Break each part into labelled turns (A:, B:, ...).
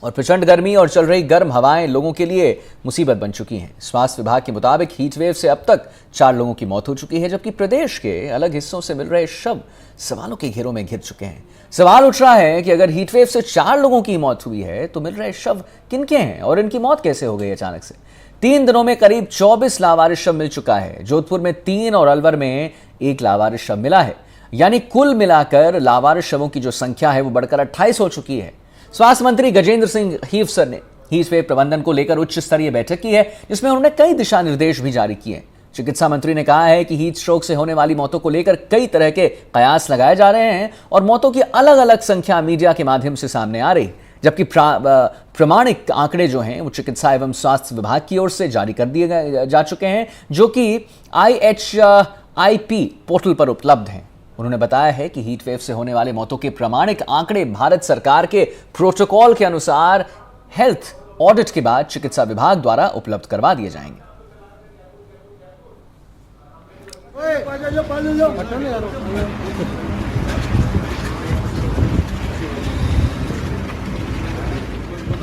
A: और प्रचंड गर्मी और चल रही गर्म हवाएं लोगों के लिए मुसीबत बन चुकी हैं। स्वास्थ्य विभाग के मुताबिक हीट वेव से अब तक 4 लोगों की मौत हो चुकी है, जबकि प्रदेश के अलग हिस्सों से मिल रहे शव सवालों के घेरों में घिर चुके हैं। सवाल उठ रहा है कि अगर हीट वेव से 4 लोगों की मौत हुई है तो मिल रहे शव किनके हैं और इनकी मौत कैसे हो गई अचानक से। 3 दिनों में करीब 24 लावारिस शव मिल चुका है। जोधपुर में 3 और अलवर में 1 लावारिस शव मिला है, यानी कुल मिलाकर लावारिस शवों की जो संख्या है वो बढ़कर 28 हो चुकी है। स्वास्थ्य मंत्री गजेंद्र सिंह हीवसर ने हीट वेव प्रबंधन को लेकर उच्च स्तरीय बैठक की है, जिसमें उन्होंने कई दिशा निर्देश भी जारी किए। चिकित्सा मंत्री ने कहा है कि हीट स्ट्रोक से होने वाली मौतों को लेकर कई तरह के कयास लगाए जा रहे हैं और मौतों की अलग अलग संख्या मीडिया के माध्यम से सामने आ रही, जबकि प्रमाणिक आंकड़े जो हैं वो चिकित्सा एवं स्वास्थ्य विभाग की ओर से जारी कर दिए जा चुके हैं, जो कि IHIP पोर्टल पर उपलब्ध हैं। उन्होंने बताया है कि हीट वेव से होने वाले मौतों के प्रमाणिक आंकड़े भारत सरकार के प्रोटोकॉल के अनुसार हेल्थ ऑडिट के बाद चिकित्सा विभाग द्वारा उपलब्ध करवा दिए जाएंगे।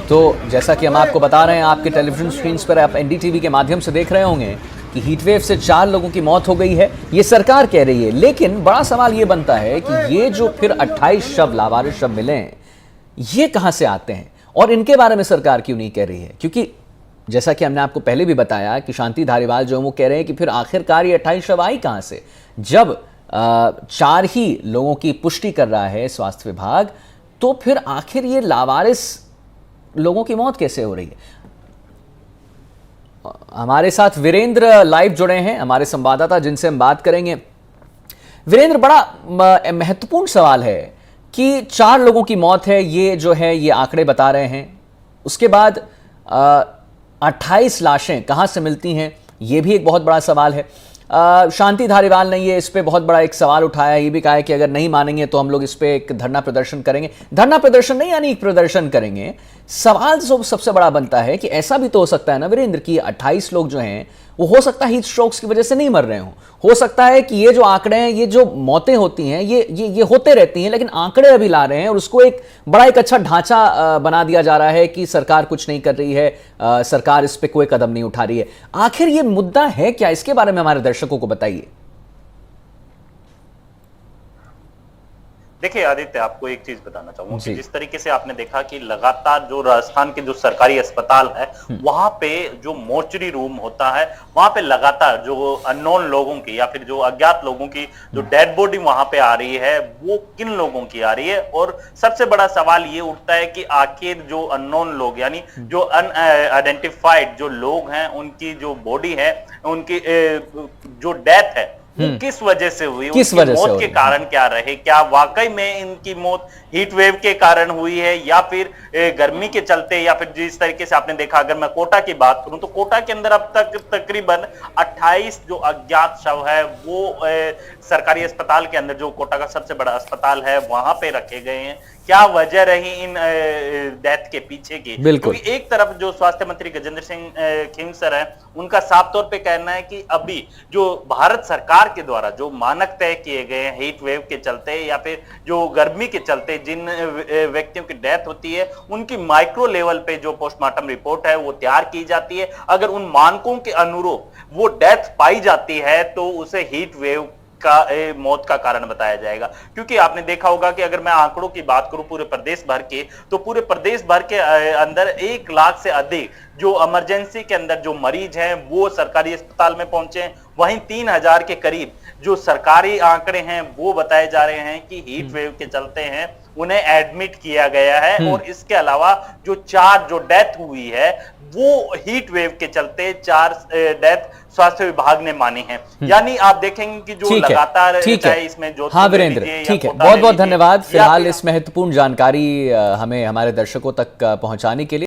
A: तो जैसा कि हम आपको बता रहे हैं, आपके टेलीविजन स्क्रीन पर आप NDTV के माध्यम से देख रहे होंगे कि हीट वेव से 4 लोगों की मौत हो गई है, ये सरकार कह रही है। लेकिन बड़ा सवाल ये बनता है कि ये जो फिर 28 शव लावारिस शव मिले हैं, ये कहां से आते हैं और इनके बारे में सरकार क्यों नहीं कह रही है? क्योंकि जैसा कि हमने आपको पहले भी बताया कि शांति धारीवाल जो वो कह रहे हैं कि फिर आखिरकार ये 28 शव आई कहां से, जब 4 ही लोगों की पुष्टि कर रहा है स्वास्थ्य विभाग, तो फिर आखिर ये लावारिस लोगों की मौत कैसे हो रही है? हमारे साथ वीरेंद्र लाइव जुड़े हैं, हमारे संवाददाता, जिनसे हम बात करेंगे। वीरेंद्र, बड़ा महत्वपूर्ण सवाल है कि 4 लोगों की मौत है, ये जो है ये आंकड़े बता रहे हैं। उसके बाद 28 लाशें कहां से मिलती हैं, ये भी एक बहुत बड़ा सवाल है। शांति धारीवाल ने ये इस पे बहुत बड़ा एक सवाल उठाया, ये भी कहा है कि अगर नहीं मानेंगे तो हम लोग इस पे एक धरना प्रदर्शन करेंगे। धरना प्रदर्शन नहीं, यानी एक प्रदर्शन करेंगे। सवाल जो सबसे बड़ा बनता है कि ऐसा भी तो हो सकता है ना वीरेंद्र कि 28 लोग जो हैं वो हो सकता है हीट स्ट्रोक्स की वजह से नहीं मर रहे हो सकता है कि ये जो आंकड़े हैं, ये जो मौतें होती हैं, ये होते रहती हैं, लेकिन आंकड़े अभी ला रहे हैं और उसको एक बड़ा एक अच्छा ढांचा बना दिया जा रहा है कि सरकार कुछ नहीं कर रही है, सरकार इस पे कोई कदम नहीं उठा रही है। आखिर ये मुद्दा है क्या? इसके बारे में हमारे दर्शकों को बताइए।
B: देखिए आदित्य, आपको एक चीज बताना चाहूंगा कि जिस तरीके से आपने देखा कि लगातार जो राजस्थान के जो सरकारी अस्पताल है वहां पे जो मोर्चरी रूम होता है, वहां पे लगातार जो अननोन लोगों की या फिर जो अज्ञात लोगों की जो डेड बॉडी वहां पे आ रही है, वो किन लोगों की आ रही है। और सबसे बड़ा सवाल ये उठता है कि आखिर जो अननोन लोग यानी जो अनआइडेंटिफाइड जो लोग हैं, उनकी जो बॉडी है, उनकी जो डेथ है वो किस वजह से हुई,
A: किस वजह से
B: मौत के कारण क्या रहे, क्या वाकई में इनकी मौत हीट वेव के कारण हुई है या फिर गर्मी के चलते, या फिर जिस तरीके से आपने देखा, अगर मैं कोटा की बात करूं तो कोटा के अंदर अब तक तकरीबन 28 जो अज्ञात शव है वो सरकारी अस्पताल के अंदर, जो कोटा का सबसे बड़ा अस्पताल है, वहां पे रखे गए हैं। क्या वजह रही इन डेथ के पीछे की? क्योंकि एक तरफ जो स्वास्थ्य मंत्री गजेंद्र सिंह खींवसर है, उनका साफ तौर पे कहना है कि अभी जो भारत सरकार के द्वारा जो मानक तय किए गए हैं हीट वेव के चलते या फिर जो गर्मी के चलते जिन व्यक्तियों की डेथ होती है, उनकी माइक्रो लेवल पे जो पोस्टमार्टम रिपोर्ट है वो तैयार की जाती है। अगर उन मानकों के अनुरूप वो डेथ पाई जाती है तो उसे हीट वेव का मौत का कारण बताया जाएगा। क्योंकि आपने देखा होगा कि अगर मैं आंकड़ों की बात करूं पूरे प्रदेश भर के, तो पूरे प्रदेश भर के अंदर 1 लाख से अधिक जो इमरजेंसी के अंदर जो मरीज हैं वो सरकारी अस्पताल में पहुंचे हैं। वहीं 3000 के करीब जो सरकारी आंकड़े हैं वो बताए जा रहे हैं कि हीट वेव के चलते हैं, उन्हें एडमिट किया गया है। और इसके अलावा जो 4 जो डेथ हुई है वो हीट वेव के चलते 4 डेथ स्वास्थ्य विभाग ने मानी है। यानी आप देखेंगे कि जो लगातार इसमें जो
A: हाँ वीरेंद्र, ठीक है, बहुत बहुत धन्यवाद फिलहाल इस महत्वपूर्ण जानकारी हमें हमारे दर्शकों तक पहुंचाने के लिए।